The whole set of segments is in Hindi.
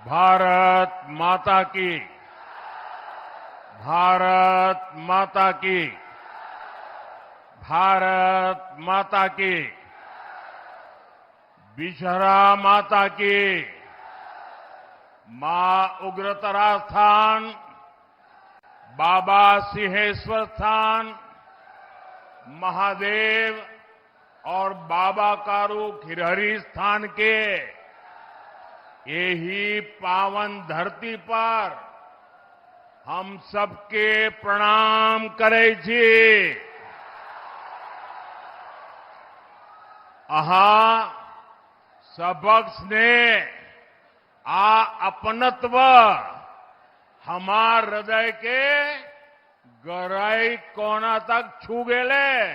भारत माता की, भारत माता की, भारत माता की, विषहरा माता की, मां उग्रतारा स्थान, बाबा सिंहेश्वर स्थान, महादेव और बाबा कारू खिरहरी स्थान के यही पावन धरती पर हम सबके प्रणाम करे छी। अहा सबक स्नेह आ अपनत्व हमार हृदय के गहराई कोना तक छू गेले।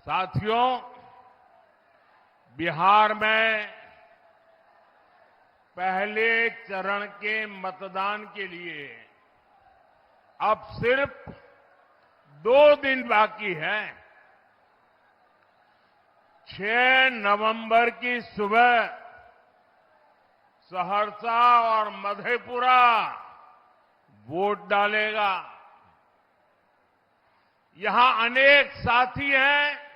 साथियों, बिहार में पहले चरण के मतदान के लिए अब सिर्फ 2 दिन बाकी है। 6 नवंबर की सुबह सहरसा और मधेपुरा वोट डालेगा। यहां अनेक साथी हैं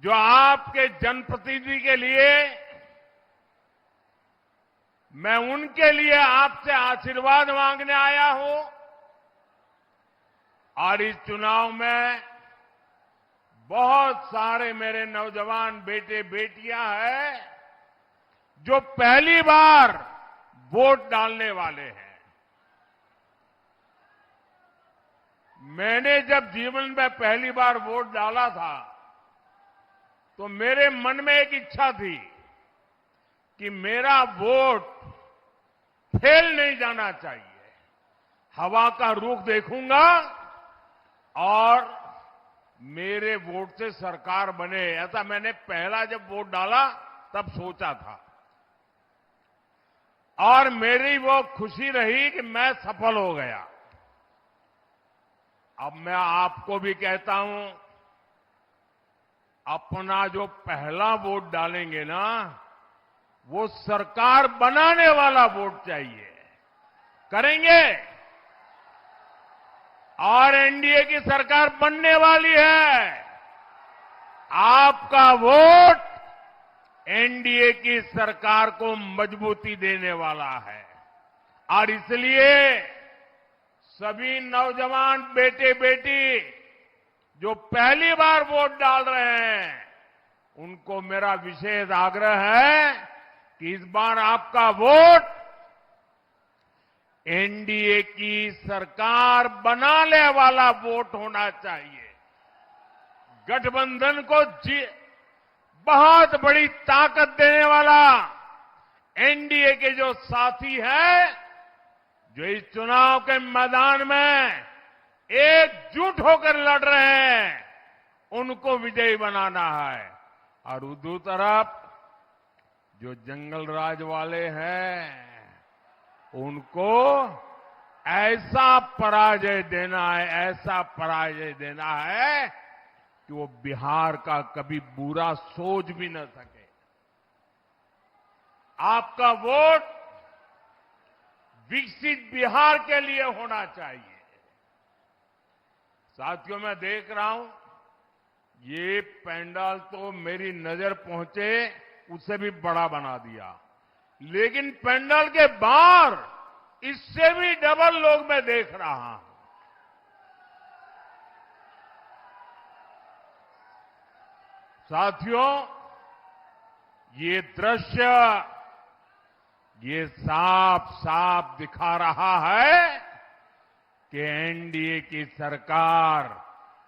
जो आपके जनप्रतिनिधि के लिए, मैं उनके लिए आपसे आशीर्वाद मांगने आया हूं। और इस चुनाव में बहुत सारे मेरे नौजवान बेटे बेटियां हैं जो पहली बार वोट डालने वाले हैं। मैंने जब जीवन में पहली बार वोट डाला था तो मेरे मन में एक इच्छा थी कि मेरा वोट फेल नहीं जाना चाहिए। हवा का रुख देखूंगा और मेरे वोट से सरकार बने, ऐसा मैंने पहला जब वोट डाला तब सोचा था। और मेरी वो खुशी रही कि मैं सफल हो गया। अब मैं आपको भी कहता हूं, अपना जो पहला वोट डालेंगे ना, वो सरकार बनाने वाला वोट चाहिए। करेंगे? और एनडीए की सरकार बनने वाली है। आपका वोट एनडीए की सरकार को मजबूती देने वाला है। और इसलिए सभी नौजवान बेटे बेटी जो पहली बार वोट डाल रहे हैं, उनको मेरा विशेष आग्रह है कि इस बार आपका वोट एनडीए की सरकार बनाने वाला वोट होना चाहिए। गठबंधन को बहुत बड़ी ताकत देने वाला एनडीए के जो साथी हैं, जो इस चुनाव के मैदान में एकजुट होकर लड़ रहे हैं, उनको विजयी बनाना है। और दूसरी तरफ जो जंगल राज वाले हैं, उनको ऐसा पराजय देना है, ऐसा पराजय देना है कि वो बिहार का कभी बुरा सोच भी न सके। आपका वोट विकसित बिहार के लिए होना चाहिए। साथियों, मैं देख रहा हूं ये पंडाल तो मेरी नजर पहुंचे उससे भी बड़ा बना दिया, लेकिन पंडाल के बाहर इससे भी डबल लोग मैं देख रहा हूं। साथियों, ये दृश्य ये साफ साफ दिखा रहा है कि एनडीए की सरकार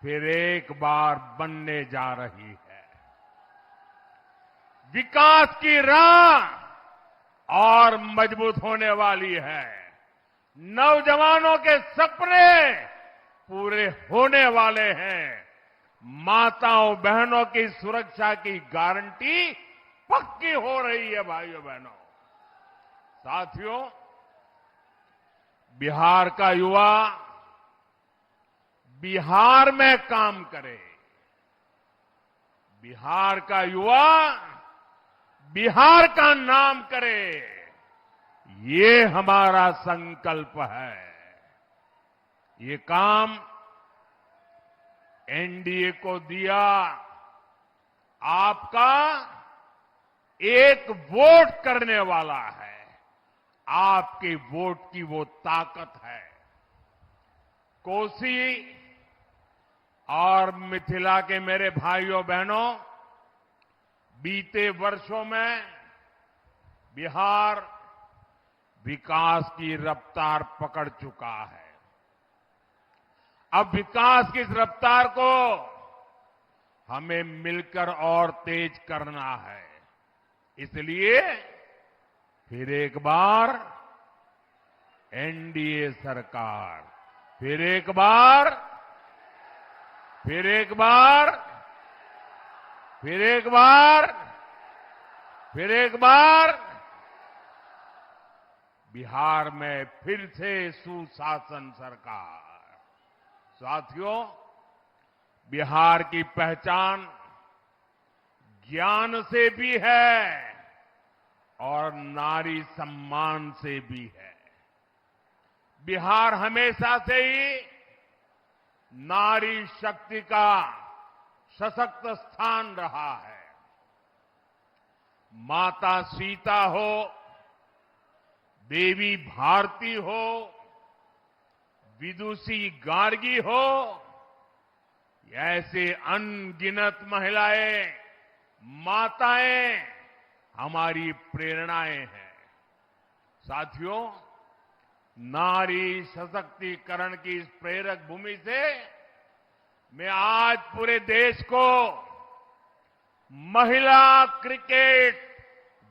फिर एक बार बनने जा रही है। विकास की राह और मजबूत होने वाली है। नौजवानों के सपने पूरे होने वाले हैं। माताओं बहनों की सुरक्षा की गारंटी पक्की हो रही है। भाइयों बहनों, साथियों, बिहार का युवा बिहार में काम करे, बिहार का युवा बिहार का नाम करे, ये हमारा संकल्प है। ये काम एनडीए को दिया आपका एक वोट करने वाला है, आपके वोट की वो ताकत है। कोसी और मिथिला के मेरे भाइयों बहनों, बीते वर्षों में बिहार विकास की रफ्तार पकड़ चुका है। अब विकास की इस रफ्तार को हमें मिलकर और तेज करना है। इसलिए फिर एक बार एनडीए सरकार, फिर एक बार बिहार में फिर से सुशासन सरकार। साथियों, बिहार की पहचान ज्ञान से भी है और नारी सम्मान से भी है। बिहार हमेशा से ही नारी शक्ति का सशक्त स्थान रहा है। माता सीता हो, देवी भारती हो, विदुषी गार्गी हो, ऐसे अनगिनत महिलाएं, माताएं हमारी प्रेरणाएं हैं। साथियों, नारी सशक्तिकरण की इस प्रेरक भूमि से मैं आज पूरे देश को महिला क्रिकेट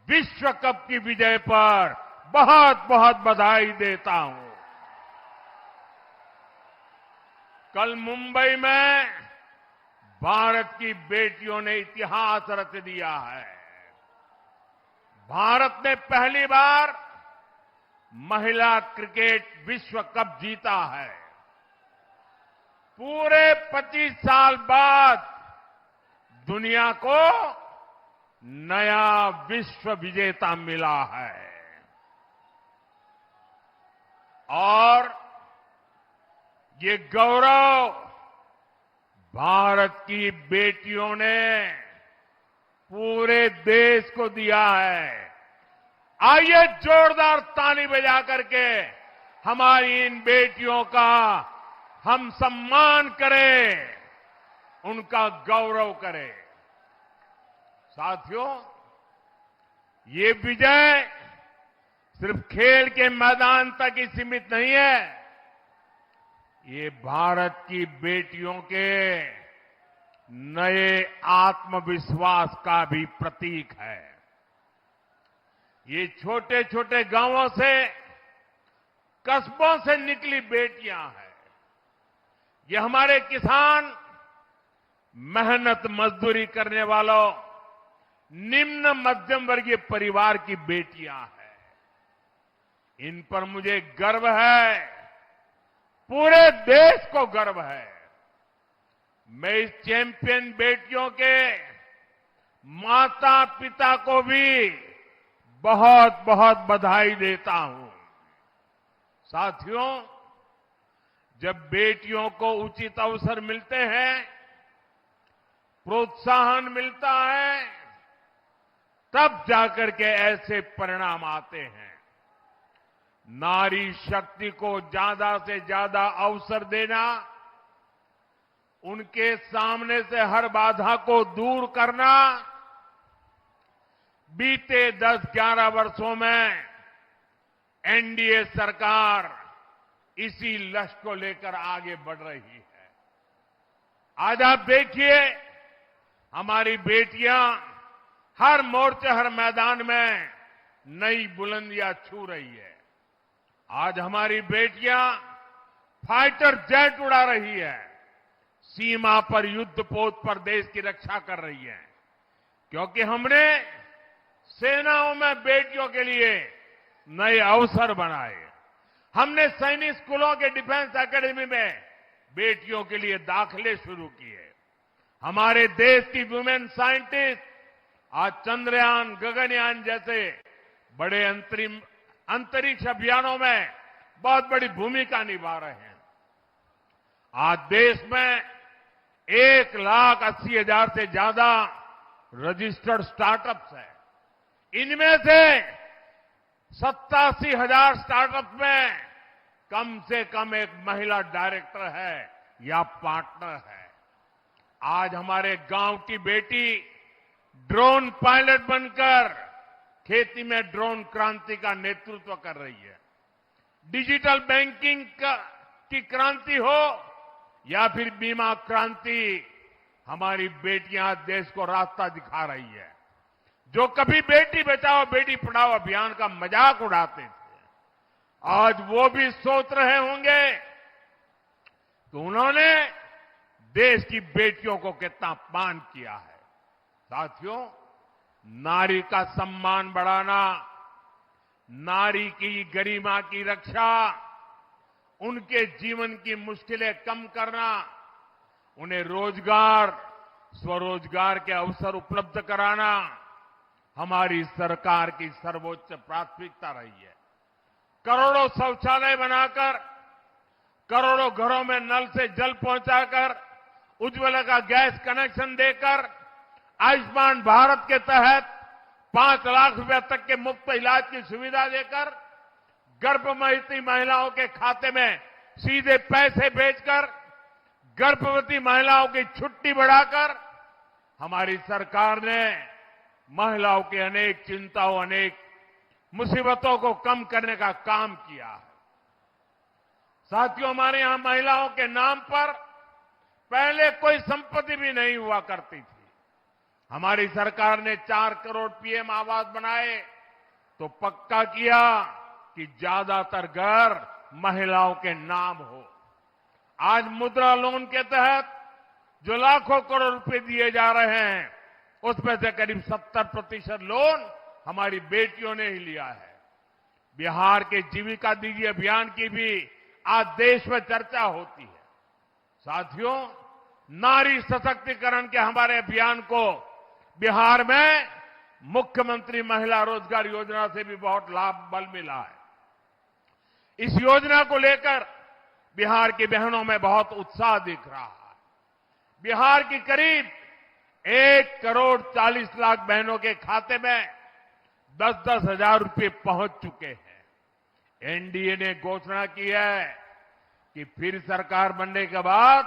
विश्व कप की विजय पर बहुत बहुत बधाई देता हूं। कल मुंबई में भारत की बेटियों ने इतिहास रच दिया है। भारत ने पहली बार महिला क्रिकेट विश्व कप जीता है। पूरे 25 साल बाद दुनिया को नया विश्व विजेता मिला है और ये गौरव भारत की बेटियों ने पूरे देश को दिया है। आइए जोरदार ताली बजा करके हमारी इन बेटियों का हम सम्मान करें, उनका गौरव करें। साथियों, ये विजय सिर्फ खेल के मैदान तक ही सीमित नहीं है, ये भारत की बेटियों के नए आत्मविश्वास का भी प्रतीक है। ये छोटे छोटे गांवों से, कस्बों से निकली बेटियां हैं। ये हमारे किसान, मेहनत मजदूरी करने वालों, निम्न मध्यम वर्गीय परिवार की बेटियां हैं। इन पर मुझे गर्व है, पूरे देश को गर्व है। मैं इस चैंपियन बेटियों के माता पिता को भी बहुत बहुत बधाई देता हूं। साथियों, जब बेटियों को उचित अवसर मिलते हैं, प्रोत्साहन मिलता है, तब जाकर के ऐसे परिणाम आते हैं। नारी शक्ति को ज्यादा से ज्यादा अवसर देना, उनके सामने से हर बाधा को दूर करना, बीते 10-11 वर्षों में एनडीए सरकार इसी लक्ष्य को लेकर आगे बढ़ रही है। आज आप देखिए, हमारी बेटियां हर मोर्चे, हर मैदान में नई बुलंदियां छू रही है। आज हमारी बेटियां फाइटर जेट उड़ा रही है, सीमा पर युद्ध पोत पर देश की रक्षा कर रही है, क्योंकि हमने सेनाओं में बेटियों के लिए नए अवसर बनाए। हमने सैनिक स्कूलों के डिफेंस एकेडमी में बेटियों के लिए दाखिले शुरू किए। हमारे देश की वुमेन साइंटिस्ट आज चंद्रयान, गगनयान जैसे बड़े अंतरिक्ष अभियानों में बहुत बड़ी भूमिका निभा रहे हैं। आज देश में 1,80,000 से ज्यादा रजिस्टर्ड स्टार्टअप्स हैं। इनमें से 87,000 स्टार्टअप में कम से कम एक महिला डायरेक्टर है या पार्टनर है। आज हमारे गांव की बेटी ड्रोन पायलट बनकर खेती में ड्रोन क्रांति का नेतृत्व कर रही है। डिजिटल बैंकिंग की क्रांति हो या फिर बीमा क्रांति, हमारी बेटियां देश को रास्ता दिखा रही है। जो कभी बेटी बचाओ बेटी पढ़ाओ अभियान का मजाक उड़ाते थे, आज वो भी सोच रहे होंगे कि उन्होंने देश की बेटियों को कितना अपमान किया है। साथियों, नारी का सम्मान बढ़ाना, नारी की गरिमा की रक्षा, उनके जीवन की मुश्किलें कम करना, उन्हें रोजगार, स्वरोजगार के अवसर उपलब्ध कराना हमारी सरकार की सर्वोच्च प्राथमिकता रही है। करोड़ों शौचालय बनाकर, करोड़ों घरों में नल से जल पहुंचाकर, उज्ज्वला का गैस कनेक्शन देकर, आयुष्मान भारत के तहत 5 लाख रुपए तक के मुफ्त इलाज की सुविधा देकर, गर्भवती महिलाओं के खाते में सीधे पैसे भेजकर, गर्भवती महिलाओं की छुट्टी बढ़ाकर हमारी सरकार ने महिलाओं की अनेक चिंताओं, अनेक मुसीबतों को कम करने का काम किया है। साथियों, हमारे यहां महिलाओं के नाम पर पहले कोई संपत्ति भी नहीं हुआ करती थी। हमारी सरकार ने 4 करोड़ पीएम आवास बनाए तो पक्का किया कि ज्यादातर घर महिलाओं के नाम हो। आज मुद्रा लोन के तहत जो लाखों करोड़ रुपए दिए जा रहे हैं, उसमें से करीब 70% लोन हमारी बेटियों ने ही लिया है। बिहार के जीविका दीदी अभियान की भी आज देश में चर्चा होती है। साथियों, नारी सशक्तिकरण के हमारे अभियान को बिहार में मुख्यमंत्री महिला रोजगार योजना से भी बहुत लाभ बल मिला है। इस योजना को लेकर बिहार की बहनों में बहुत उत्साह दिख रहा है। बिहार की करीब 1,40,00,000 बहनों के खाते में 10-10 हजार रुपये पहुंच चुके हैं। एनडीए ने घोषणा की है कि फिर सरकार बनने के बाद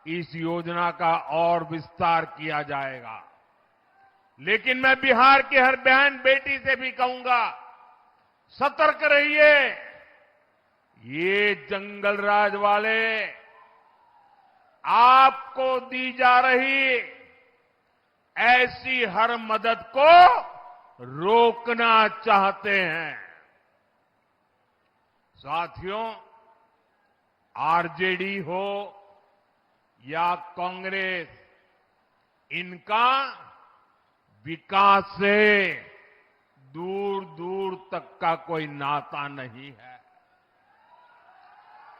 इस योजना का और विस्तार किया जाएगा। लेकिन मैं बिहार की हर बहन बेटी से भी कहूंगा, सतर्क रहिए। ये जंगल राज वाले आपको दी जा रही ऐसी हर मदद को रोकना चाहते हैं। साथियों, आरजेडी हो या कांग्रेस, इनका विकास से दूर दूर तक का कोई नाता नहीं है।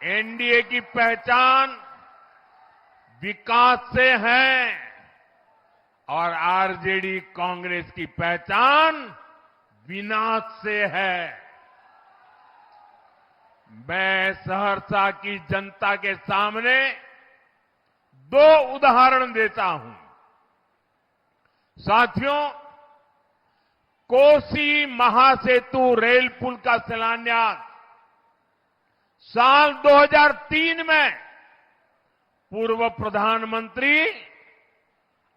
एनडीए की पहचान विकास से है और आरजेडी कांग्रेस की पहचान विनाश से है। मैं सहरसा की जनता के सामने 2 उदाहरण देता हूं। साथियों, कोसी महासेतु रेल पुल का शिलान्यास साल 2003 में पूर्व प्रधानमंत्री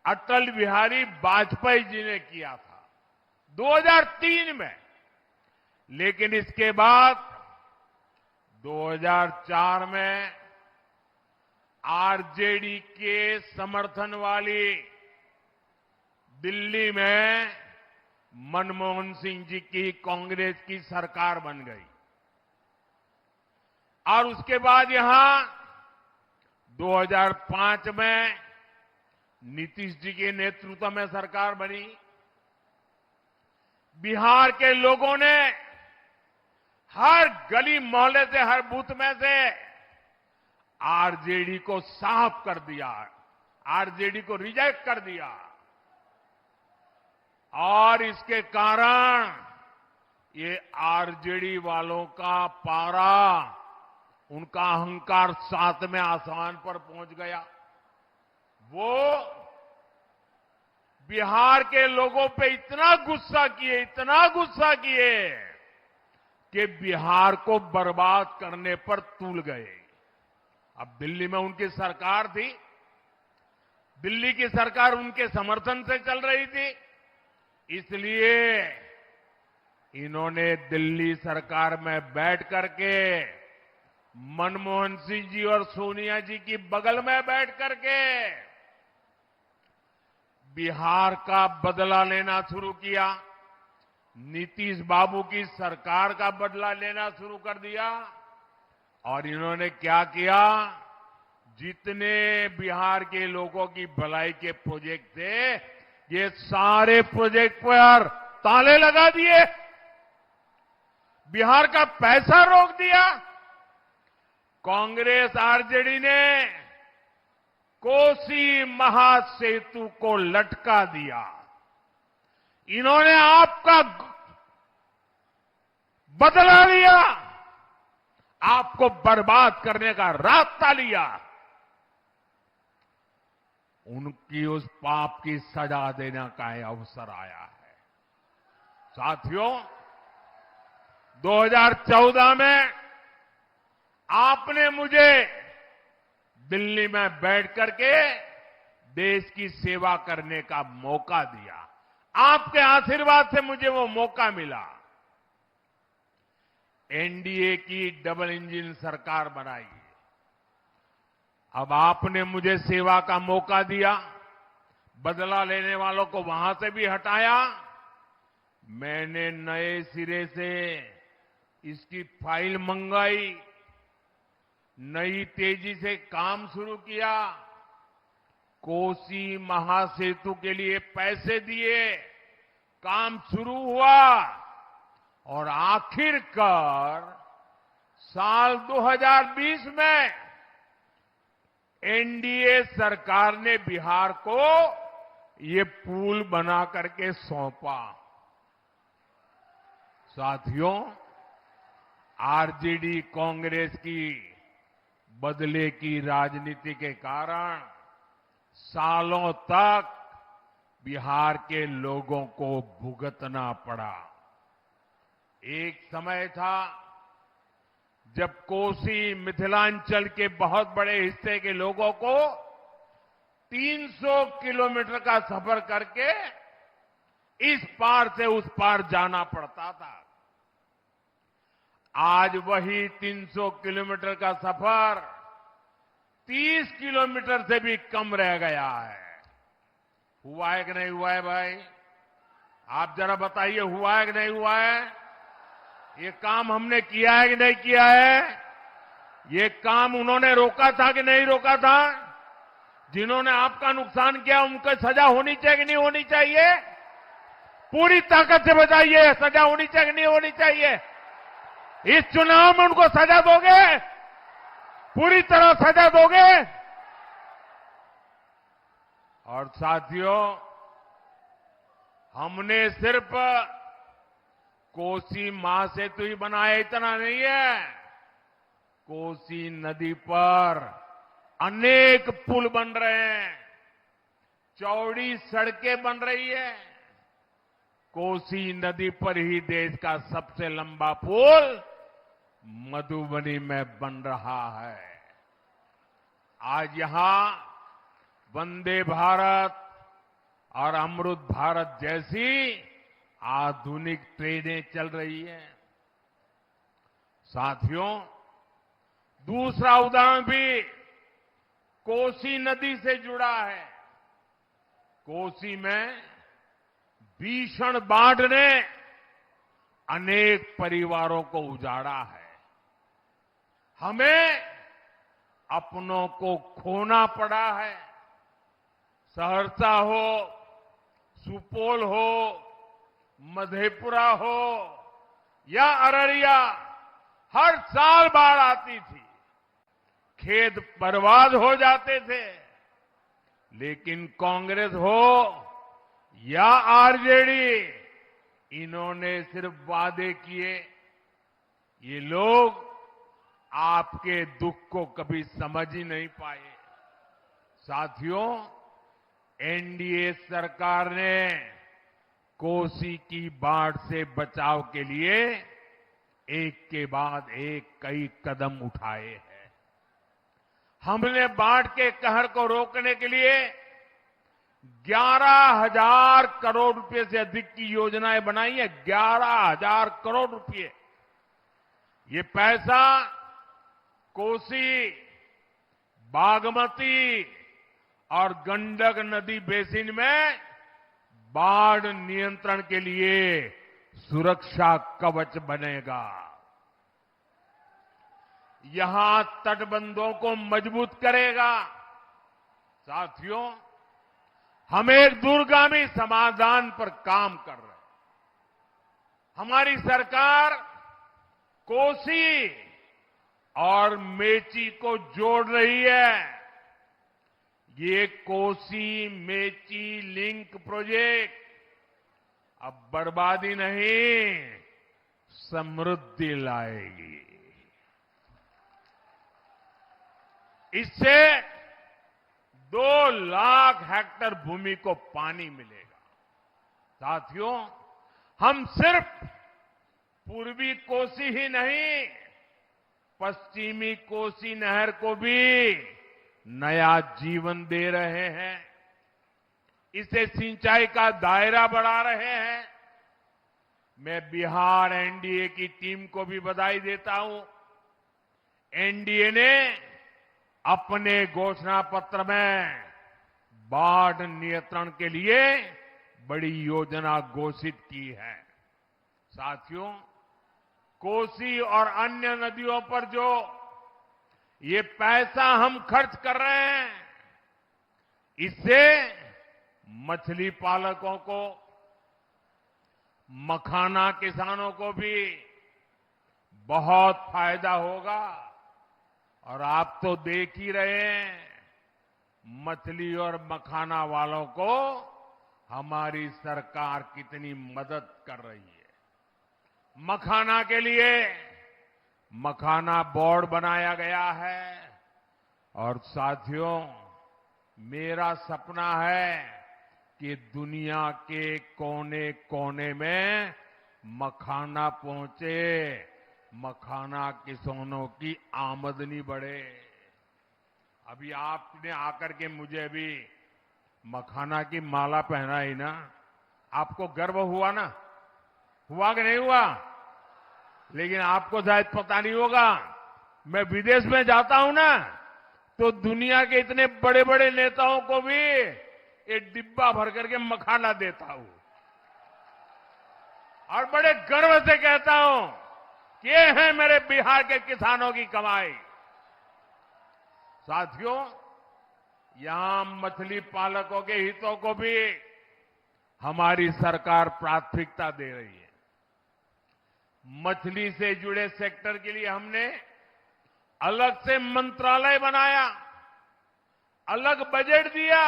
अटल बिहारी वाजपेयी जी ने किया था, 2003 में। लेकिन इसके बाद 2004 में आरजेडी के समर्थन वाली दिल्ली में मनमोहन सिंह जी की कांग्रेस की सरकार बन गई और उसके बाद यहां 2005 में नीतीश जी के नेतृत्व में सरकार बनी। बिहार के लोगों ने हर गली मोहल्ले से, हर बूथ में से आरजेडी को साफ कर दिया। आरजेडी को रिजेक्ट कर दिया और इसके कारण ये आरजेडी वालों का पारा, उनका अहंकार 7वें आसमान पर पहुंच गया। वो बिहार के लोगों पे इतना गुस्सा किए कि बिहार को बर्बाद करने पर तुल गए। अब दिल्ली में उनकी सरकार थी, दिल्ली की सरकार उनके समर्थन से चल रही थी, इसलिए इन्होंने दिल्ली सरकार में बैठ करके मनमोहन सिंह जी और सोनिया जी की बगल में बैठ करके बिहार का बदला लेना शुरू किया। नीतीश बाबू की सरकार का बदला लेना शुरू कर दिया और इन्होंने क्या किया, जितने बिहार के लोगों की भलाई के प्रोजेक्ट थे, ये सारे प्रोजेक्ट पर ताले लगा दिए, बिहार का पैसा रोक दिया। कांग्रेस आरजेडी ने कोसी महासेतु को लटका दिया। इन्होंने आपका बदला लिया, आपको बर्बाद करने का रास्ता लिया। उनकी उस पाप की सजा देने का अवसर आया है। साथियों, 2014 में आपने मुझे दिल्ली में बैठ करके देश की सेवा करने का मौका दिया। आपके आशीर्वाद से मुझे वो मौका मिला। एनडीए की डबल इंजन सरकार बनाई। अब आपने मुझे सेवा का मौका दिया, बदला लेने वालों को वहां से भी हटाया। मैंने नए सिरे से इसकी फाइल मंगाई, नई तेजी से काम शुरू किया, कोसी महासेतु के लिए पैसे दिए, काम शुरू हुआ और आखिरकार साल 2020 में एनडीए सरकार ने बिहार को ये पुल बना करके सौंपा। साथियों, आरजेडी कांग्रेस की बदले की राजनीति के कारण सालों तक बिहार के लोगों को भुगतना पड़ा। एक समय था जब कोसी मिथिलांचल के बहुत बड़े हिस्से के लोगों को 300 किलोमीटर का सफर करके इस पार से उस पार जाना पड़ता था। आज वही 300 किलोमीटर का सफर 30 किलोमीटर से भी कम रह गया है। हुआ है कि नहीं हुआ है भाई? आप जरा बताइए, हुआ है कि नहीं हुआ है? ये काम हमने किया है कि नहीं किया है? ये काम उन्होंने रोका था कि नहीं रोका था? जिन्होंने आपका नुकसान किया उनको सजा होनी चाहिए कि नहीं होनी चाहिए? पूरी ताकत से बताइए, सजा होनी चाहिए कि नहीं होनी चाहिए? इस चुनाव में उनको सजा दोगे? पूरी तरह सजा दोगे? और साथियों, हमने सिर्फ कोसी महासेतु ही बनाया इतना नहीं है। कोसी नदी पर अनेक पुल बन रहे हैं, चौड़ी सड़कें बन रही है। कोसी नदी पर ही देश का सबसे लंबा पुल मधुबनी में बन रहा है। आज यहां वंदे भारत और अमृत भारत जैसी आधुनिक ट्रेनें चल रही हैं। साथियों, दूसरा उदाहरण भी कोसी नदी से जुड़ा है। कोसी में भीषण बाढ़ ने अनेक परिवारों को उजाड़ा है। हमें अपनों को खोना पड़ा है। सहरसा हो, सुपौल हो, मधेपुरा हो या अररिया, हर साल बाढ़ आती थी, खेत बर्बाद हो जाते थे। लेकिन कांग्रेस हो या आरजेडी, इन्होंने सिर्फ वादे किए। ये लोग आपके दुख को कभी समझ ही नहीं पाए। साथियों, एनडीए सरकार ने कोसी की बाढ़ से बचाव के लिए एक के बाद एक कई कदम उठाए हैं। हमने बाढ़ के कहर को रोकने के लिए 11,000 करोड़ रुपए से अधिक की योजनाएं बनाई है। 11,000 करोड़ रुपए। ये पैसा कोसी, बागमती और गंडक नदी बेसिन में बाढ़ नियंत्रण के लिए सुरक्षा कवच बनेगा। यहां तटबंधों को मजबूत करेगा। साथियों, हम एक दूरगामी समाधान पर काम कर रहे हैं। हमारी सरकार कोसी और मेची को जोड़ रही है। ये कोसी मेची लिंक प्रोजेक्ट अब बर्बादी नहीं, समृद्धि लाएगी। इससे 2 लाख हेक्टेयर भूमि को पानी मिलेगा। साथियों, हम सिर्फ पूर्वी कोसी ही नहीं, पश्चिमी कोसी नहर को भी नया जीवन दे रहे हैं। इसे सिंचाई का दायरा बढ़ा रहे हैं। मैं बिहार एनडीए की टीम को भी बधाई देता हूं। एनडीए ने अपने घोषणा पत्र में बाढ़ नियंत्रण के लिए बड़ी योजना घोषित की है। साथियों, कोसी और अन्य नदियों पर जो ये पैसा हम खर्च कर रहे हैं, इससे मछली पालकों को, मखाना किसानों को भी बहुत फायदा होगा। और आप तो देख ही रहे हैं, मछली और मखाना वालों को हमारी सरकार कितनी मदद कर रही है। मखाना के लिए मखाना बोर्ड बनाया गया है। और साथियों, मेरा सपना है कि दुनिया के कोने कोने में मखाना पहुंचे, मखाना किसानों की आमदनी बढ़े। अभी आपने आकर के मुझे भी मखाना की माला पहनाई ना, आपको गर्व हुआ ना? हुआ कि नहीं हुआ? लेकिन आपको शायद पता नहीं होगा, मैं विदेश में जाता हूं ना, तो दुनिया के इतने बड़े बड़े नेताओं को भी एक डिब्बा भर करके मखाना देता हूं और बड़े गर्व से कहता हूं कि ये है मेरे बिहार के किसानों की कमाई। साथियों, यहां मछली पालकों के हितों को भी हमारी सरकार प्राथमिकता दे रही है। मछली से जुड़े सेक्टर के लिए हमने अलग से मंत्रालय बनाया, अलग बजट दिया।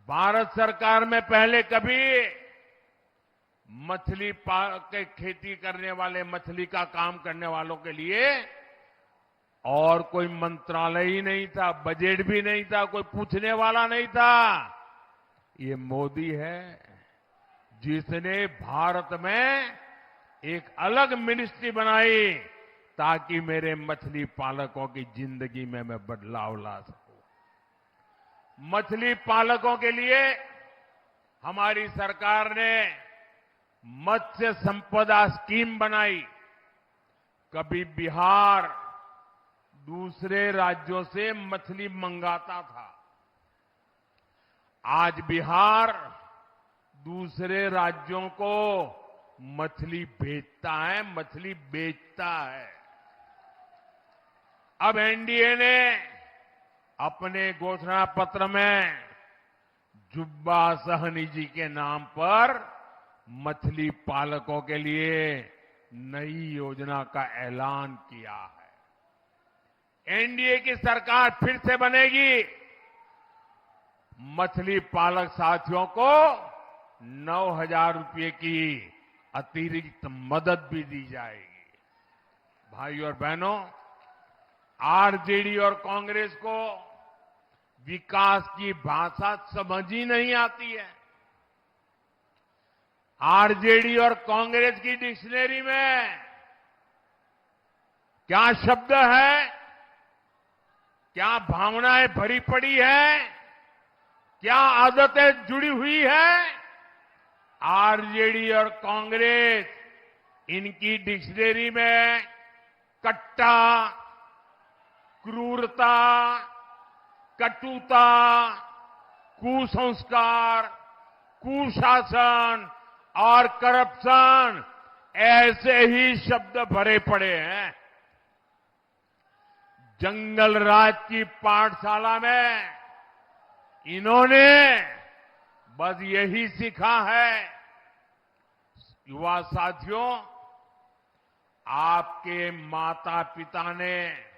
भारत सरकार में पहले कभी मछली के खेती करने वाले, मछली का काम करने वालों के लिए और कोई मंत्रालय ही नहीं था, बजट भी नहीं था, कोई पूछने वाला नहीं था। ये मोदी है जिसने भारत में एक अलग मिनिस्ट्री बनाई ताकि मेरे मछली पालकों की जिंदगी में मैं बदलाव ला सकूं। मछली पालकों के लिए हमारी सरकार ने मत्स्य संपदा स्कीम बनाई। कभी बिहार दूसरे राज्यों से मछली मंगाता था, आज बिहार दूसरे राज्यों को मछली भेजता है, मछली बेचता है। अब एनडीए ने अपने घोषणा पत्र में जुब्बा सहनी जी के नाम पर मछली पालकों के लिए नई योजना का ऐलान किया है। एनडीए की सरकार फिर से बनेगी मछली पालक साथियों को 9,000 रुपये की अतिरिक्त मदद भी दी जाएगी। भाइयों और बहनों, आरजेडी और कांग्रेस को विकास की भाषा समझ ही नहीं आती है। आरजेडी और कांग्रेस की डिक्शनरी में क्या शब्द है, क्या भावनाएं भरी पड़ी है, क्या आदतें जुड़ी हुई है, आरजेडी और कांग्रेस इनकी डिक्शनरी में कट्टा, क्रूरता, कटुता, कुसंस्कार, कुशासन और करप्शन ऐसे ही शब्द भरे पड़े हैं। जंगल राज की पाठशाला में इन्होंने बस यही सीखा है। युवा साथियों, आपके माता पिता ने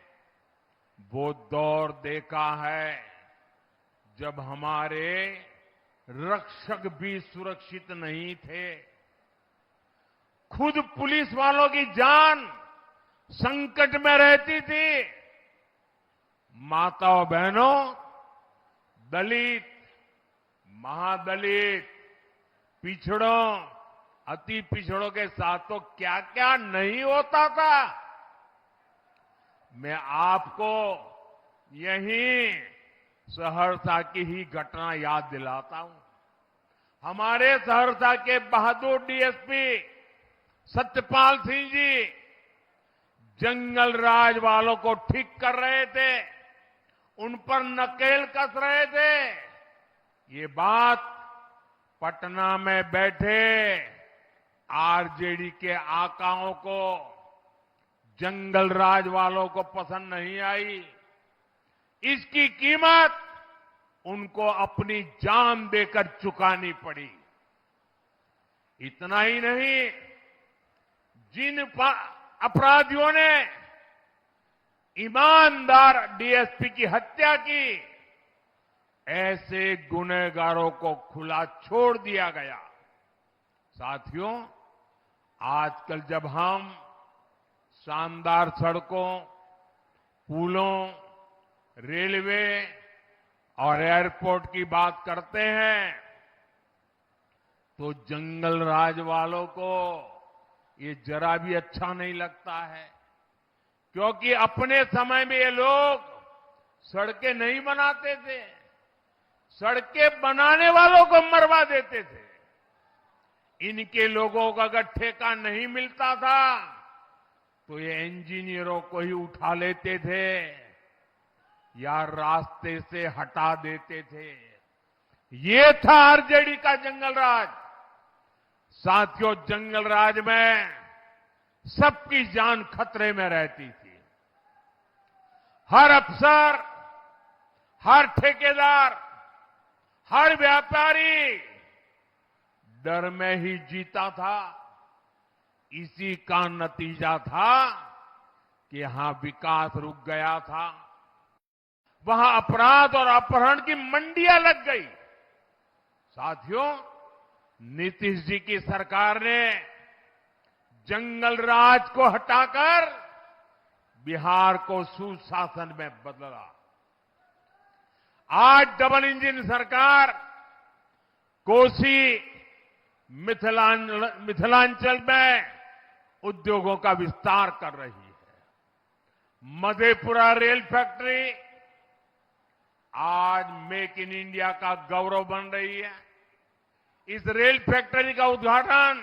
वो दौर देखा है जब हमारे रक्षक भी सुरक्षित नहीं थे। खुद पुलिस वालों की जान संकट में रहती थी। माताओं बहनों, दलित, महादलित, पिछड़ों, अति पिछड़ों के साथ तो क्या क्या नहीं होता था। मैं आपको यही सहरसा की ही घटना याद दिलाता हूं। हमारे सहरसा के बहादुर डीएसपी सत्यपाल सिंह जी जंगल राज वालों को ठीक कर रहे थे, उन पर नकेल कस रहे थे। ये बात पटना में बैठे आरजेडी के आकाओं को, जंगल राज वालों को पसंद नहीं आई। इसकी कीमत उनको अपनी जान देकर चुकानी पड़ी। इतना ही नहीं, जिन अपराधियों ने ईमानदार डीएसपी की हत्या की, ऐसे गुनहगारों को खुला छोड़ दिया गया। साथियों, आजकल जब हम शानदार सड़कों, पुलों, रेलवे और एयरपोर्ट की बात करते हैं तो जंगल राज वालों को ये जरा भी अच्छा नहीं लगता है, क्योंकि अपने समय में ये लोग सड़कें नहीं बनाते थे, सड़कें बनाने वालों को मरवा देते थे। इनके लोगों का अगर ठेका नहीं मिलता था तो ये इंजीनियरों को ही उठा लेते थे या रास्ते से हटा देते थे। ये था आरजेडी का जंगल राज। साथियों, जंगल राज में सबकी जान खतरे में रहती थी। हर अफसर, हर ठेकेदार, हर व्यापारी डर में ही जीता था। इसी का नतीजा था कि यहां विकास रुक गया था, वहां अपराध और अपहरण की मंडियां लग गई। साथियों, नीतीश जी की सरकार ने जंगल राज को हटाकर बिहार को सुशासन में बदला। आज डबल इंजन सरकार कोसी, मिथिलांचल में उद्योगों का विस्तार कर रही है। मधेपुरा रेल फैक्ट्री आज मेक इन इंडिया का गौरव बन रही है। इस रेल फैक्ट्री का उद्घाटन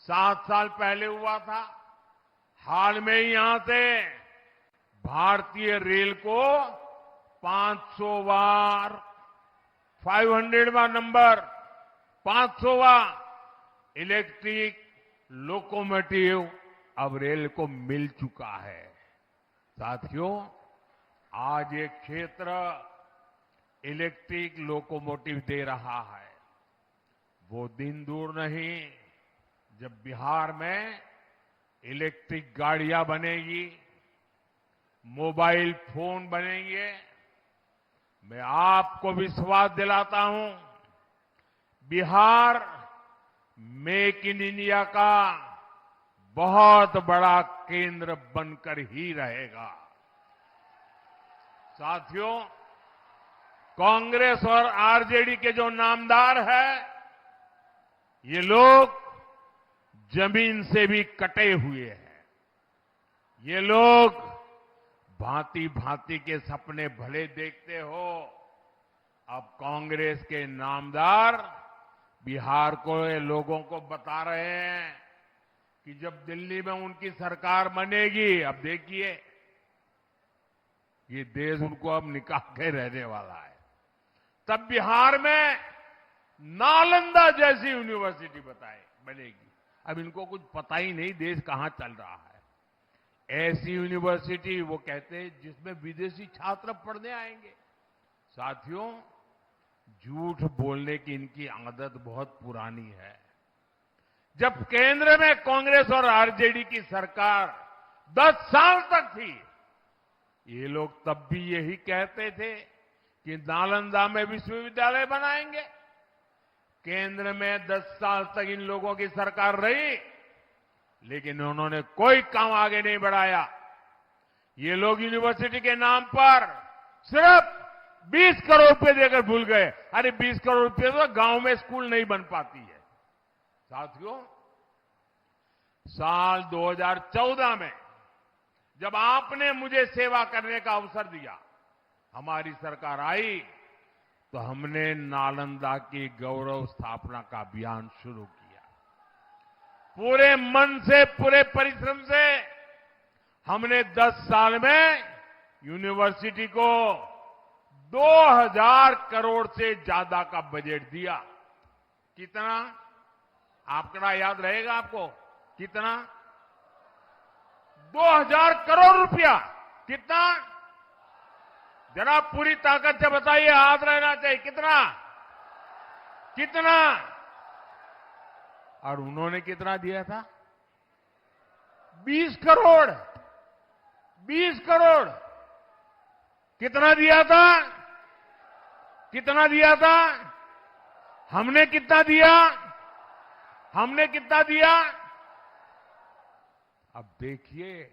7 साल पहले हुआ था। हाल में ही यहां से भारतीय रेल को 500वां नंबर, 500वां इलेक्ट्रिक लोकोमोटिव अब रेल को मिल चुका है। साथियों, आज ये क्षेत्र इलेक्ट्रिक लोकोमोटिव दे रहा है। वो दिन दूर नहीं जब बिहार में इलेक्ट्रिक गाड़ियां बनेगी, मोबाइल फोन बनेंगे, मैं आपको विश्वास दिलाता हूं, बिहार मेक इन इंडिया का बहुत बड़ा केंद्र बनकर ही रहेगा। साथियों, कांग्रेस और आरजेडी के जो नामदार है, ये लोग जमीन से भी कटे हुए हैं। ये लोग भांति भांति के सपने भले देखते हो। अब कांग्रेस के नामदार बिहार को लोगों को बता रहे हैं कि जब दिल्ली में उनकी सरकार बनेगी, अब देखिए ये देश उनको अब निकाल के रहने वाला है। तब बिहार में नालंदा जैसी यूनिवर्सिटी बनेगी। अब इनको कुछ पता ही नहीं देश कहां चल रहा है। ऐसी यूनिवर्सिटी वो कहते हैं जिसमें विदेशी छात्र पढ़ने आएंगे। साथियों, झूठ बोलने की इनकी आदत बहुत पुरानी है। जब केंद्र में कांग्रेस और आरजेडी की सरकार 10 साल तक थी, ये लोग तब भी यही कहते थे कि नालंदा में विश्वविद्यालय बनाएंगे। केंद्र में 10 साल तक इन लोगों की सरकार रही, लेकिन उन्होंने कोई काम आगे नहीं बढ़ाया। ये लोग यूनिवर्सिटी के नाम पर सिर्फ 20 करोड़ रुपए देकर भूल गए। अरे 20 करोड़ रुपए तो गांव में स्कूल नहीं बन पाती है। साथियों, साल 2014 में जब आपने मुझे सेवा करने का अवसर दिया, हमारी सरकार आई, तो हमने नालंदा की गौरव स्थापना का अभियान शुरू किया। पूरे मन से, पूरे परिश्रम से हमने 10 साल में यूनिवर्सिटी को 2000 करोड़ से ज्यादा का बजट दिया। कितना? आंकड़ा याद रहेगा आपको? कितना? 2000 करोड़ रुपया। कितना? जरा पूरी ताकत से बताइए, हाथ रहना चाहिए। कितना? कितना? और उन्होंने कितना दिया था? 20 करोड़। 20 करोड़। कितना दिया था? कितना दिया था? हमने कितना दिया? हमने कितना दिया? अब देखिए,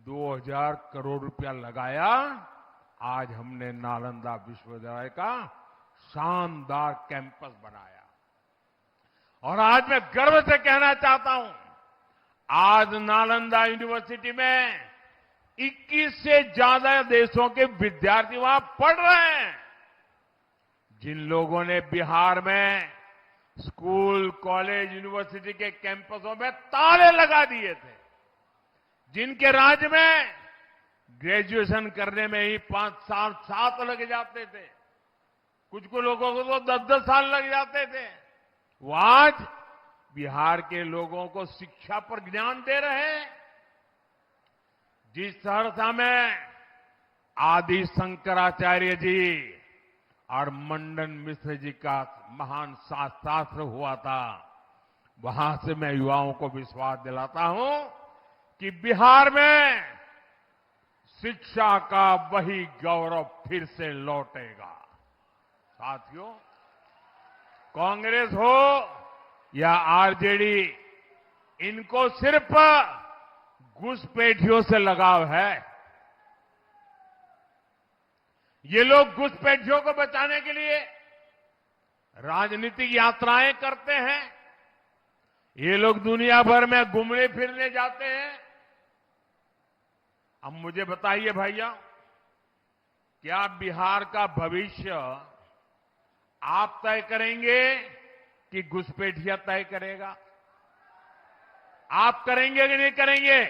2000 करोड़ रुपया लगाया। आज हमने नालंदा विश्वविद्यालय का शानदार कैंपस बनाया। और आज मैं गर्व से कहना चाहता हूं, आज नालंदा यूनिवर्सिटी में 21 से ज्यादा देशों के विद्यार्थी वहां पढ़ रहे हैं। जिन लोगों ने बिहार में स्कूल, कॉलेज, यूनिवर्सिटी के कैंपसों में ताले लगा दिए थे, जिनके राज्य में ग्रेजुएशन करने में ही 5 साल 7 लग जाते थे, कुछ लोगों को तो 10-10 साल लग जाते थे, वो आज बिहार के लोगों को शिक्षा पर ज्ञान दे रहे हैं। जिस सहरसा में आदि शंकराचार्य जी और मंडन मिश्र जी का महान शास्त्र हुआ था, वहां से मैं युवाओं को विश्वास दिलाता हूं कि बिहार में शिक्षा का वही गौरव फिर से लौटेगा। साथियों, कांग्रेस हो या आरजेडी, इनको सिर्फ घुसपैठियों से लगाव है। ये लोग घुसपैठियों को बचाने के लिए राजनीतिक यात्राएं करते हैं। ये लोग दुनिया भर में घूमने फिरने जाते हैं। अब मुझे बताइए भैया, क्या बिहार का भविष्य आप तय करेंगे कि घुसपैठिया तय करेगा? आप करेंगे कि नहीं करेंगे?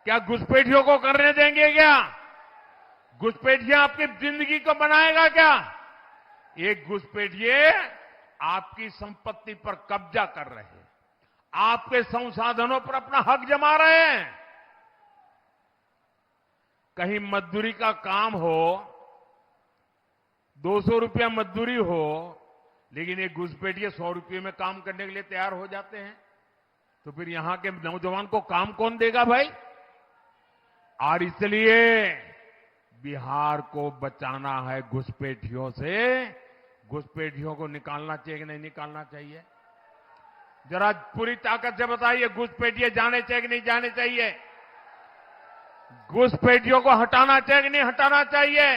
क्या घुसपैठियों को करने देंगे? क्या घुसपैठिया आपकी जिंदगी को बनाएगा? क्या एक घुसपैठिए आपकी संपत्ति पर कब्जा कर रहे हैं, आपके संसाधनों पर अपना हक जमा रहे हैं। कहीं मजदूरी का काम हो, 200 रुपया मजदूरी हो, लेकिन एक घुसपैठिए 100 रुपये में काम करने के लिए तैयार हो जाते हैं, तो फिर यहां के नौजवान को काम कौन देगा भाई? और इसलिए बिहार को बचाना है घुसपैठियों से। घुसपैठियों को निकालना चाहिए कि नहीं निकालना चाहिए? जरा पूरी ताकत से बताइए, घुसपैठिए जाने चाहिए कि नहीं जाने चाहिए? घुसपैठियों को हटाना चाहिए कि नहीं हटाना चाहिए?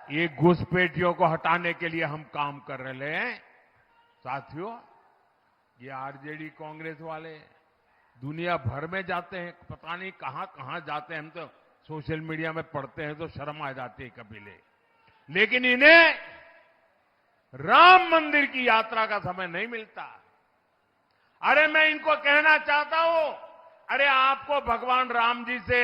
ये घुसपैठियों को हटाने के लिए हम काम कर रहे हैं। साथियों, ये आरजेडी कांग्रेस वाले दुनिया भर में जाते हैं, पता नहीं कहां कहां जाते हैं। हम तो सोशल मीडिया में पढ़ते हैं तो शर्म आ जाती है कभी। लेकिन इन्हें राम मंदिर की यात्रा का समय नहीं मिलता। अरे मैं इनको कहना चाहता हूं, अरे आपको भगवान राम जी से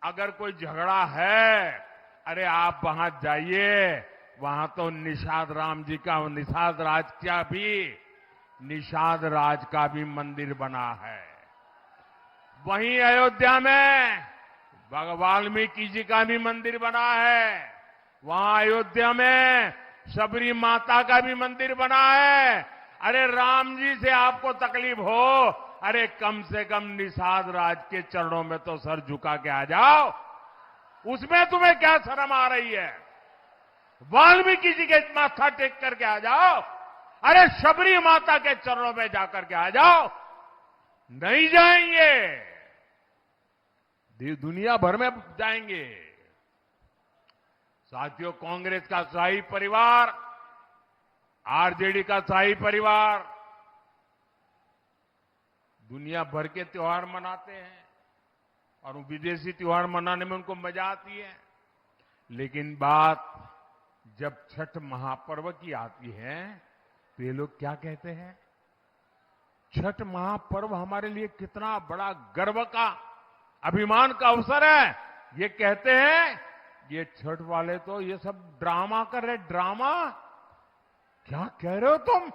अगर कोई झगड़ा है, अरे आप वहां जाइए, वहां तो निषाद राम जी का, निषाद राज का भी, निषाद राज का भी मंदिर बना है। वहीं अयोध्या में वाल्मीकि जी का भी मंदिर बना है। वहां अयोध्या में शबरी माता का भी मंदिर बना है। अरे राम जी से आपको तकलीफ हो, अरे कम से कम निषाद राज के चरणों में तो सर झुका के आ जाओ। उसमें तुम्हें क्या शर्म आ रही है? वाल्मीकि जी के माथा टेक करके आ जाओ। अरे शबरी माता के चरणों में जाकर के आ जाओ। नहीं जाएंगे, दुनिया भर में जाएंगे। साथियों, कांग्रेस का शाही परिवार, आरजेडी का शाही परिवार दुनिया भर के त्योहार मनाते हैं और विदेशी त्योहार मनाने में उनको मजा आती है। लेकिन बात जब छठ महापर्व की आती है तो ये लोग क्या कहते हैं? छठ महापर्व हमारे लिए कितना बड़ा गर्व का, अभिमान का अवसर है। ये कहते हैं ये छठ वाले तो ये सब ड्रामा कर रहे। ड्रामा? क्या कह रहे हो तुम?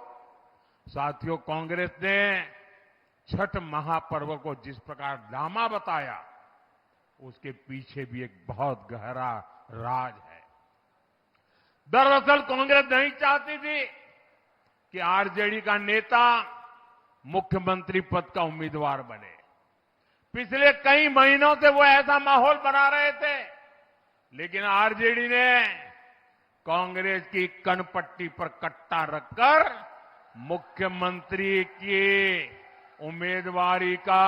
साथियों, कांग्रेस ने छठ महापर्व को जिस प्रकार ड्रामा बताया, उसके पीछे भी एक बहुत गहरा राज है। दरअसल कांग्रेस नहीं चाहती थी कि आरजेडी का नेता मुख्यमंत्री पद का उम्मीदवार बने। पिछले कई महीनों से वो ऐसा माहौल बना रहे थे, लेकिन आरजेडी ने कांग्रेस की कनपट्टी पर कट्टा रखकर मुख्यमंत्री की उम्मीदवारी का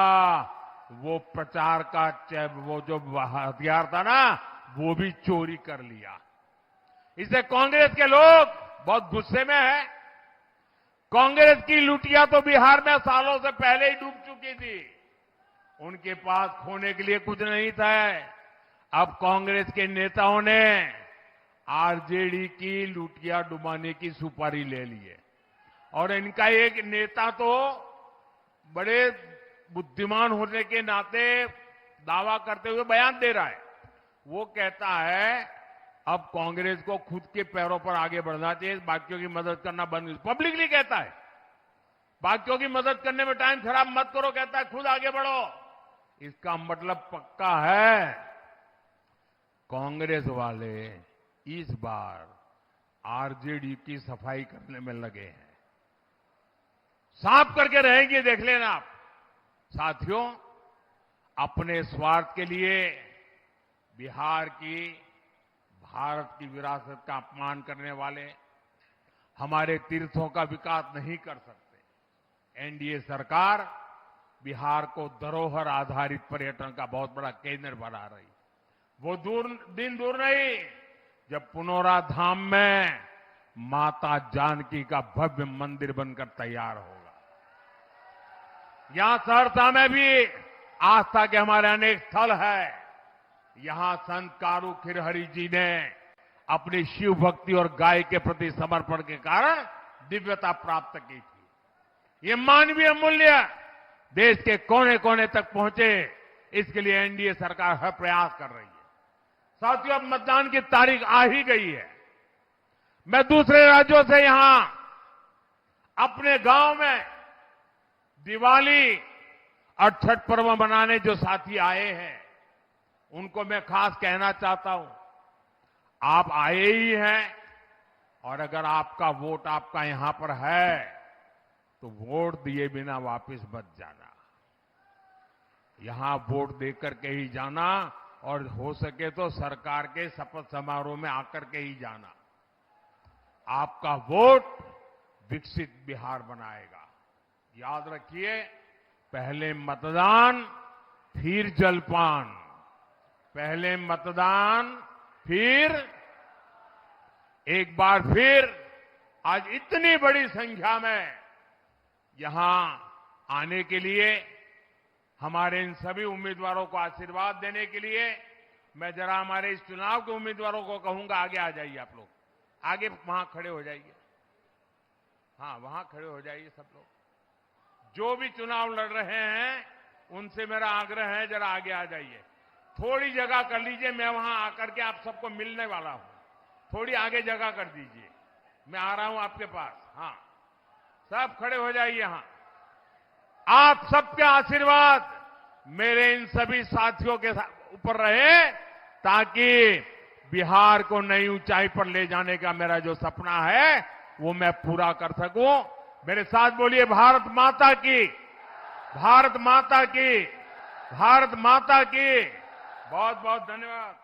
वो प्रचार का वो जो हथियार था ना, वो भी चोरी कर लिया। इससे कांग्रेस के लोग बहुत गुस्से में हैं। कांग्रेस की लुटिया तो बिहार में सालों से पहले ही डूब चुकी थी। उनके पास खोने के लिए कुछ नहीं था। अब कांग्रेस के नेताओं ने आरजेडी की लुटिया डुबाने की सुपारी ले ली है। और इनका एक नेता तो बड़े बुद्धिमान होने के नाते दावा करते हुए बयान दे रहा है। वो कहता है अब कांग्रेस को खुद के पैरों पर आगे बढ़ना चाहिए, बाकियों की मदद करना बंद। पब्लिकली कहता है, बाकियों की मदद करने में टाइम खराब मत करो, कहता है खुद आगे बढ़ो। इसका मतलब पक्का है, कांग्रेस वाले इस बार आरजेडी की सफाई करने में लगे हैं। साफ करके रहेंगे, देख लेना आप। साथियों, अपने स्वार्थ के लिए बिहार की, भारत की विरासत का अपमान करने वाले हमारे तीर्थों का विकास नहीं कर सकते। एनडीए सरकार बिहार को धरोहर आधारित पर्यटन का बहुत बड़ा केंद्र बना रही। वो दिन दूर नहीं जब पुनौरा धाम में माता जानकी का भव्य मंदिर बनकर तैयार होगा। यहां सहरसा में भी आस्था के हमारे अनेक स्थल है। यहां संत कारू खिरहरी जी ने अपनी शिव भक्ति और गाय के प्रति समर्पण के कारण दिव्यता प्राप्त की थी। ये मानवीय मूल्य देश के कोने कोने तक पहुंचे, इसके लिए एनडीए सरकार हर प्रयास कर रही है। साथियों, अब मतदान की तारीख आ ही गई है। मैं दूसरे राज्यों से यहां अपने गांव में दिवाली और छठ पर्व मनाने जो साथी आए हैं, उनको मैं खास कहना चाहता हूं, आप आए ही हैं और अगर आपका वोट आपका यहां पर है तो वोट दिए बिना वापस मत जाना। यहां वोट देकर के ही जाना और हो सके तो सरकार के शपथ समारोह में आकर के ही जाना। आपका वोट विकसित बिहार बनाएगा। याद रखिए, पहले मतदान फिर जलपान, पहले मतदान फिर। एक बार फिर आज इतनी बड़ी संख्या में यहां आने के लिए, हमारे इन सभी उम्मीदवारों को आशीर्वाद देने के लिए मैं जरा हमारे इस चुनाव के उम्मीदवारों को कहूंगा, आगे आ जाइए आप लोग, आगे वहां खड़े हो जाइए। हाँ, वहां खड़े हो जाइए सब लोग। जो भी चुनाव लड़ रहे हैं उनसे मेरा आग्रह है, जरा आगे आ जाइए, थोड़ी जगह कर लीजिए। मैं वहां आकर के आप सबको मिलने वाला हूं, थोड़ी आगे जगह कर दीजिए, मैं आ रहा हूं आपके पास। हाँ, सब खड़े हो जाइए। यहां आप सबके आशीर्वाद मेरे इन सभी साथियों के ऊपर रहे, ताकि बिहार को नई ऊंचाई पर ले जाने का मेरा जो सपना है वो मैं पूरा कर सकूं। मेरे साथ बोलिए, भारत माता की, भारत माता की, भारत माता की। बहुत बहुत धन्यवाद।